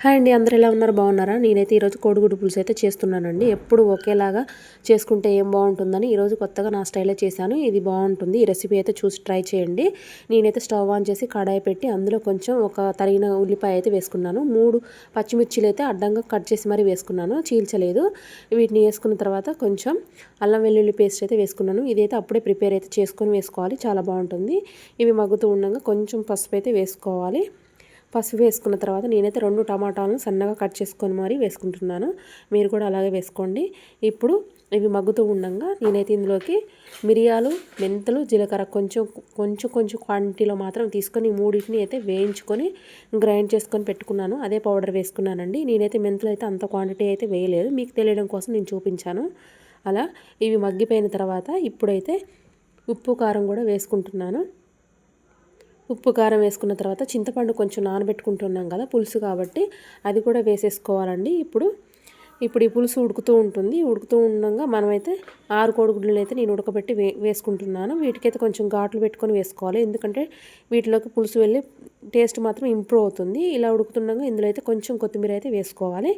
Hi అండి, అందరూ ఎలా ఉన్నారు? బాగున్నారా? నేనైతే ఈరోజు కోడిగుడ్డు పులుసు అయితే చేస్తున్నానండి. ఎప్పుడు ఒకేలాగా చేసుకుంటే ఏం బాగుంటుందని ఈరోజు కొత్తగా నా స్టైల్లో చేశాను. ఇది బాగుంటుంది. ఈ రెసిపీ అయితే చూసి ట్రై చేయండి. నేనైతే స్టవ్ ఆన్ చేసి కడాయి పెట్టి అందులో కొంచెం ఒక తరిగిన ఉల్లిపాయ అయితే వేసుకున్నాను. 3 పచ్చిమిర్చిలు అయితే అడ్డంగా కట్ చేసి మరీ వేసుకున్నాను, చీల్చలేదు. వీటిని వేసుకున్న తర్వాత కొంచెం అల్లం వెల్లుల్లి పేస్ట్ అయితే వేసుకున్నాను. ఇదైతే అప్పుడే ప్రిపేర్ అయితే చేసుకొని వేసుకోవాలి, చాలా బాగుంటుంది. ఇవి మగ్గుతూ ఉండగా కొంచెం పసుపు అయితే వేసుకోవాలి. పసుపు వేసుకున్న తర్వాత నేనైతే 2 టమాటాలను సన్నగా కట్ చేసుకొని మరీ వేసుకుంటున్నాను. మీరు కూడా అలాగే వేసుకోండి. ఇప్పుడు ఇవి మగ్గుతూ ఉండగా నేనైతే ఇందులోకి మిరియాలు, మెంతులు, జీలకర్ర కొంచెం క్వాంటిటీలో మాత్రం తీసుకొని మూడింటిని అయితే వేయించుకొని గ్రైండ్ చేసుకొని పెట్టుకున్నాను. అదే పౌడర్ వేసుకున్నానండి. నేనైతే మెంతులు అయితే అంత క్వాంటిటీ అయితే వేయలేదు, మీకు తెలియడం కోసం నేను చూపించాను. అలా ఇవి మగ్గిపోయిన తర్వాత ఇప్పుడైతే ఉప్పు కారం కూడా వేసుకుంటున్నాను. ఉప్పు కారం వేసుకున్న తర్వాత చింతపండు కొంచెం నానబెట్టుకుంటున్నాం కదా పులుసు కాబట్టి, అది కూడా వేసేసుకోవాలండి. ఇప్పుడు ఈ పులుసు ఉడుకుతూ ఉంటుంది. ఉడుకుతూ ఉండగా మనమైతే 6 కోడిగుడ్లను అయితే నేను ఉడకబెట్టి వేసుకుంటున్నాను. వీటికైతే కొంచెం ఘాట్లు పెట్టుకొని వేసుకోవాలి, ఎందుకంటే వీటిలోకి పులుసు వెళ్ళి టేస్ట్ మాత్రం ఇంప్రూవ్ అవుతుంది. ఇలా ఉడుకుతుండగా ఇందులో అయితే కొంచెం కొత్తిమీర అయితే వేసుకోవాలి.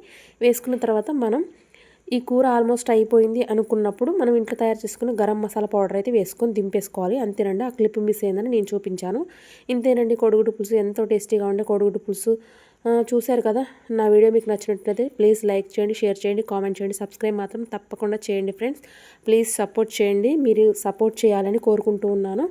వేసుకున్న తర్వాత మనం ఈ కూర ఆల్మోస్ట్ అయిపోయింది అనుకున్నప్పుడు మనం ఇంట్లో తయారు చేసుకున్న గరం మసాలా పౌడర్ అయితే వేసుకొని దింపేసుకోవాలి. అంతేనండి, ఆ క్లిప్ మిస్ అయిందని నేను చూపించాను. ఇంతేనండి, కోడిగుడ్డు పులుసు ఎంతో టేస్టీగా ఉండే కోడిగుడ్డు పులుసు చూశారు కదా. నా వీడియో మీకు నచ్చినట్లయితే ప్లీజ్ లైక్ చేయండి, షేర్ చేయండి, కామెంట్ చేయండి, సబ్స్క్రైబ్ మాత్రం తప్పకుండా చేయండి ఫ్రెండ్స్. ప్లీజ్ సపోర్ట్ చేయండి, మీరు సపోర్ట్ చేయాలని కోరుకుంటూ ఉన్నాను.